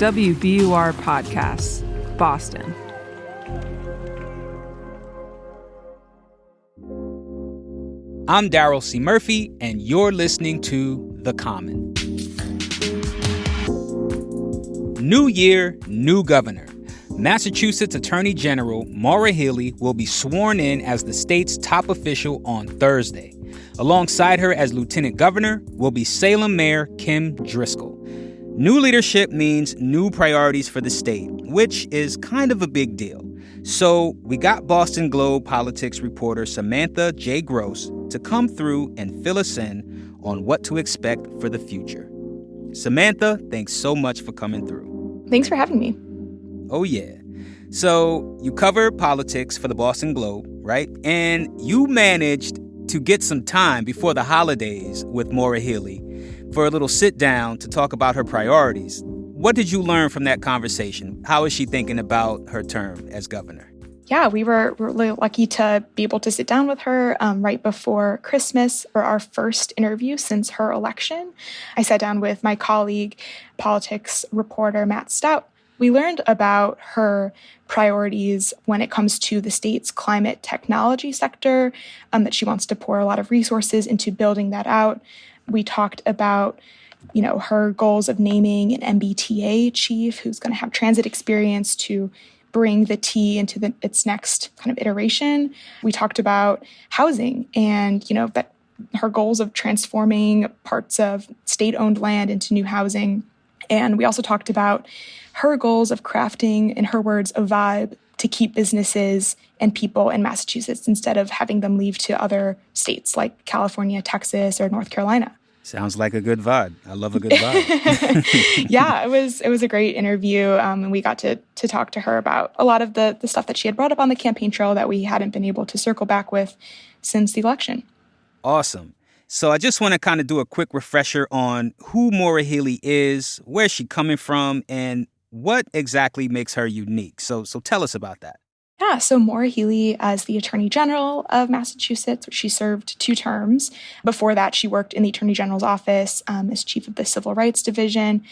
WBUR Podcasts, Boston. I'm Daryl C. Murphy, and you're listening to The Common. New year, new governor. Massachusetts Attorney General Maura Healey will be sworn in as the state's top official on Thursday. Alongside her as lieutenant governor will be Salem Mayor Kim Driscoll. New leadership means new priorities for the state, which is kind of a big deal. So we got Boston Globe politics reporter Samantha J. to come through and fill us in on what to expect for the future. Samantha, thanks so much for coming through. Thanks for having me. Oh, yeah. So you cover politics for the Boston Globe, right? And you managed to get some time before the holidays with Maura Healey for a little sit down to talk about her priorities. What did you learn from that conversation? How is she thinking about her term as governor? Yeah, we were really lucky to be able to sit down with her right before Christmas for our first interview since her election. I sat down with my colleague, politics reporter Matt Stout. We learned about her priorities when it comes to the state's climate technology sector, that she wants to pour a lot of resources into building that out. We talked about her goals of naming an MBTA chief who's going to have transit experience to bring the T into its next kind of iteration. We talked about housing and, that her goals of transforming parts of state-owned land into new housing. And we also talked about her goals of crafting, in her words, a vibe to keep businesses and people in Massachusetts instead of having them leave to other states like California, Texas, or North Carolina. Sounds like a good vibe. I love a good vibe. Yeah, it was a great interview. And we got to talk to her about a lot of the stuff that she had brought up on the campaign trail that we hadn't been able to circle back with since the election. Awesome. So I just want to kind of do a quick refresher on who Maura Healey is, where's she coming from, and what exactly makes her unique. So tell us about that. Yeah, so Maura Healey, as the Attorney General of Massachusetts, she served 2 terms. Before that, she worked in the Attorney General's office as chief of the Civil Rights Division,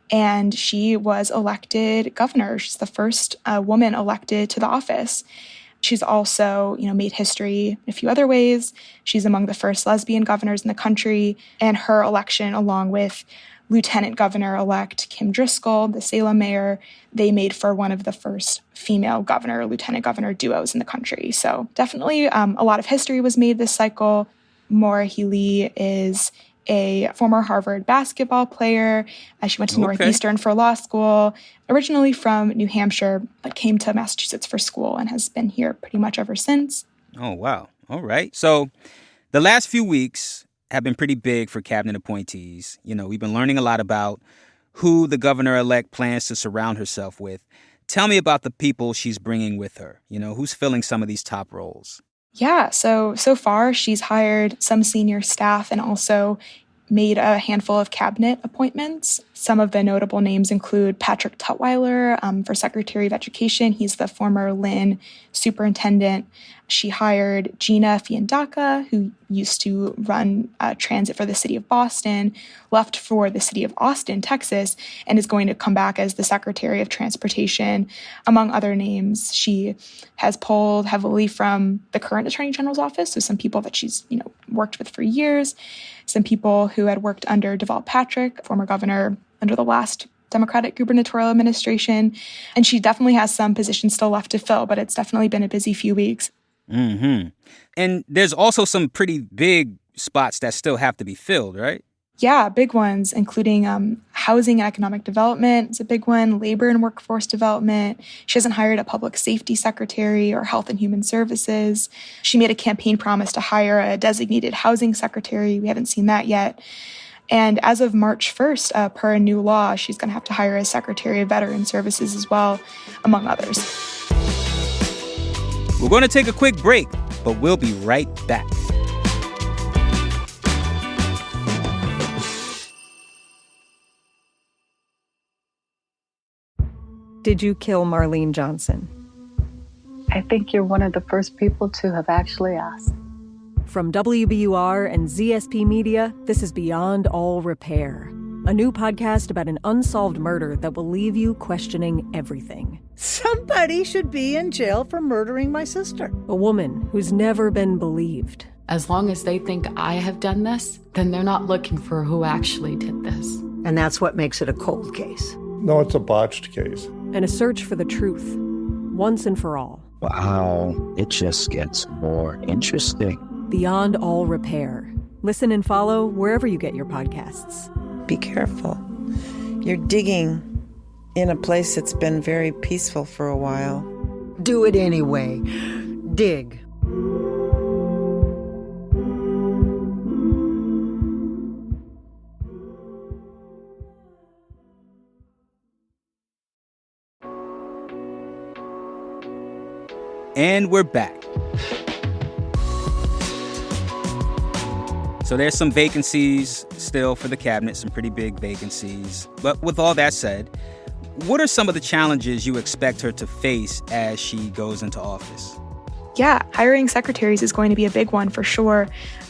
and she was elected governor. She's the first woman elected to the office. She's also, made history in a few other ways. She's among the first lesbian governors in the country, and her election, along with Lieutenant Governor-elect Kim Driscoll, the Salem mayor, they made for one of the first female governor-lieutenant governor duos in the country. So definitely a lot of history was made this cycle. Maura Healey is a former Harvard basketball player. She went to Northeastern for law school, originally from New Hampshire, but came to Massachusetts for school and has been here pretty much ever since. Oh, wow. All right. So the last few weeks have been pretty big for cabinet appointees. We've been learning a lot about who the governor-elect plans to surround herself with. Tell me about the people she's bringing with her. Who's filling some of these top roles? Yeah, so far she's hired some senior staff and also made a handful of cabinet appointments. Some of the notable names include Patrick Tutwiler for Secretary of Education. He's the former Lynn superintendent. She hired Gina Fiandaca, who used to run transit for the city of Boston, left for the city of Austin, Texas, and is going to come back as the Secretary of Transportation, among other names. She has pulled heavily from the current Attorney General's office, so some people that she's worked with for years, some people who had worked under Deval Patrick, former governor under the last Democratic gubernatorial administration. And she definitely has some positions still left to fill, but it's definitely been a busy few weeks. Mm-hmm. And there's also some pretty big spots that still have to be filled, right? Yeah, big ones, including housing and economic development is a big one, labor and workforce development. She hasn't hired a public safety secretary or health and human services. She made a campaign promise to hire a designated housing secretary. We haven't seen that yet. And as of March 1st, per a new law, she's going to have to hire a secretary of veteran services as well, among others. We're going to take a quick break, but we'll be right back. Did you kill Marlene Johnson? I think you're one of the first people to have actually asked. From WBUR and ZSP Media, this is Beyond All Repair. a new podcast about an unsolved murder that will leave you questioning everything. Somebody should be in jail for murdering my sister. A woman who's never been believed. As long as they think I have done this, then they're not looking for who actually did this. And that's what makes it a cold case. No, it's a botched case. And a search for the truth, once and for all. Wow, it just gets more interesting. Beyond All Repair. Listen and follow wherever you get your podcasts. Be careful. You're digging in a place that's been very peaceful for a while. Do it anyway. Dig. And we're back. So there's some vacancies still for the cabinet, some pretty big vacancies. But with all that said, what are some of the challenges you expect her to face as she goes into office? Yeah, hiring secretaries is going to be a big one for sure.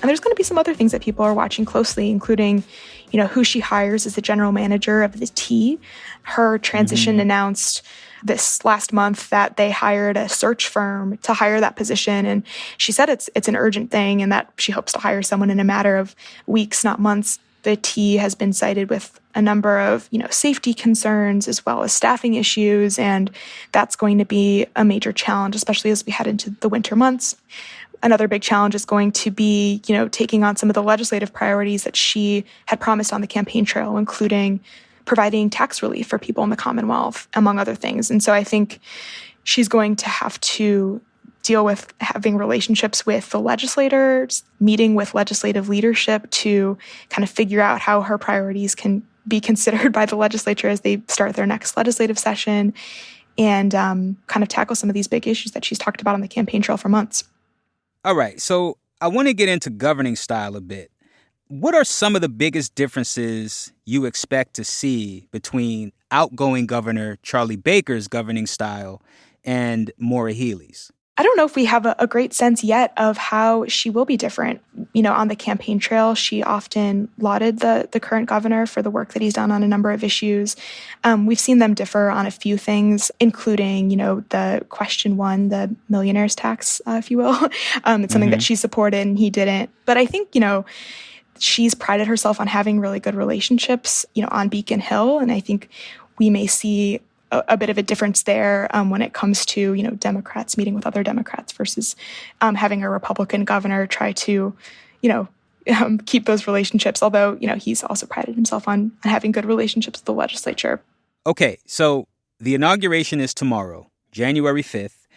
And there's going to be some other things that people are watching closely, including, who she hires as the general manager of the T. Her transition announced this last month that they hired a search firm to hire that position. And she said it's an urgent thing and that she hopes to hire someone in a matter of weeks, not months. The T has been cited with a number of, safety concerns as well as staffing issues. And that's going to be a major challenge, especially as we head into the winter months. Another big challenge is going to be, taking on some of the legislative priorities that she had promised on the campaign trail, including providing tax relief for people in the Commonwealth, among other things. And so I think she's going to have to deal with having relationships with the legislators, meeting with legislative leadership to kind of figure out how her priorities can be considered by the legislature as they start their next legislative session, and kind of tackle some of these big issues that she's talked about on the campaign trail for months. All right, so I want to get into governing style a bit. What are some of the biggest differences you expect to see between outgoing Governor Charlie Baker's governing style and Maura Healey's? I don't know if we have a great sense yet of how she will be different. On the campaign trail, she often lauded the current governor for the work that he's done on a number of issues. We've seen them differ on a few things, including, the question one, the millionaire's tax, if you will. It's something that she supported and he didn't. But I think, she's prided herself on having really good relationships, on Beacon Hill. And I think we may see a bit of a difference there when it comes to, Democrats meeting with other Democrats versus having a Republican governor try to, keep those relationships. Although, he's also prided himself on having good relationships with the legislature. Okay, so the inauguration is tomorrow, January 5th.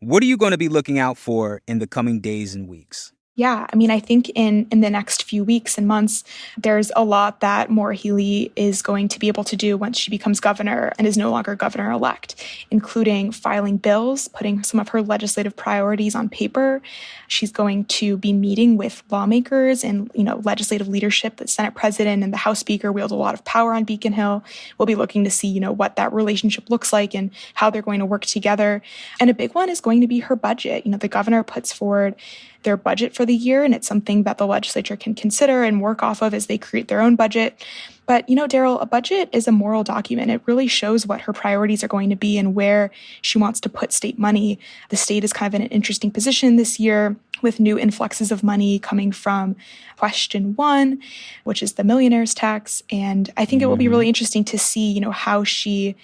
What are you going to be looking out for in the coming days and weeks? Yeah, I think in the next few weeks and months, there's a lot that Maura Healey is going to be able to do once she becomes governor and is no longer governor-elect, including filing bills, putting some of her legislative priorities on paper. She's going to be meeting with lawmakers and, legislative leadership. The Senate president and the House Speaker wield a lot of power on Beacon Hill. We'll be looking to see, what that relationship looks like and how they're going to work together. And a big one is going to be her budget. The governor puts forward their budget for the year, and it's something that the legislature can consider and work off of as they create their own budget. But, Daryl, a budget is a moral document. It really shows what her priorities are going to be and where she wants to put state money. The state is kind of in an interesting position this year with new influxes of money coming from question one, which is the millionaire's tax. And I think it will be really interesting to see, how she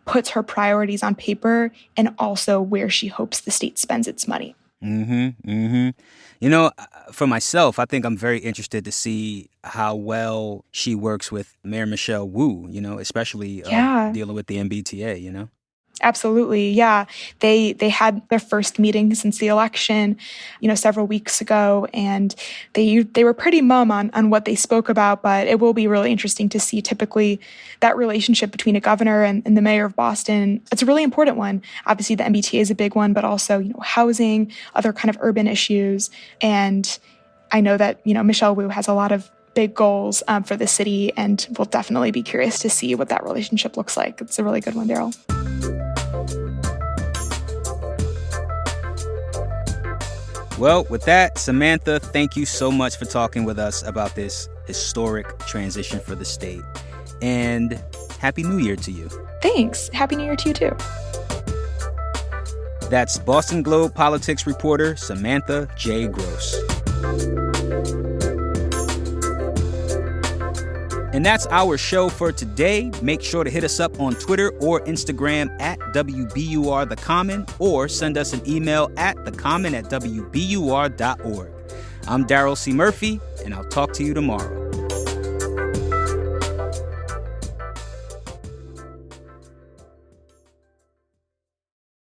puts her priorities on paper and also where she hopes the state spends its money. For myself, I think I'm very interested to see how well she works with Mayor Michelle Wu, especially dealing with the MBTA, Absolutely. Yeah. They had their first meeting since the election, several weeks ago, and they were pretty mum on what they spoke about, but it will be really interesting to see typically that relationship between a governor and the mayor of Boston. It's a really important one. Obviously, the MBTA is a big one, but also, housing, other kind of urban issues. And I know that, Michelle Wu has a lot of big goals for the city, and we'll definitely be curious to see what that relationship looks like. It's a really good one, Daryl. Well, with that, Samantha, thank you so much for talking with us about this historic transition for the state. and Happy New Year to you. Thanks. Happy New Year to you, too. That's Boston Globe politics reporter Samantha J. Gross. And that's our show for today. Make sure to hit us up on Twitter or Instagram at WBUR The Common, or send us an email at thecommon@wbur.org. I'm Daryl C. Murphy, and I'll talk to you tomorrow.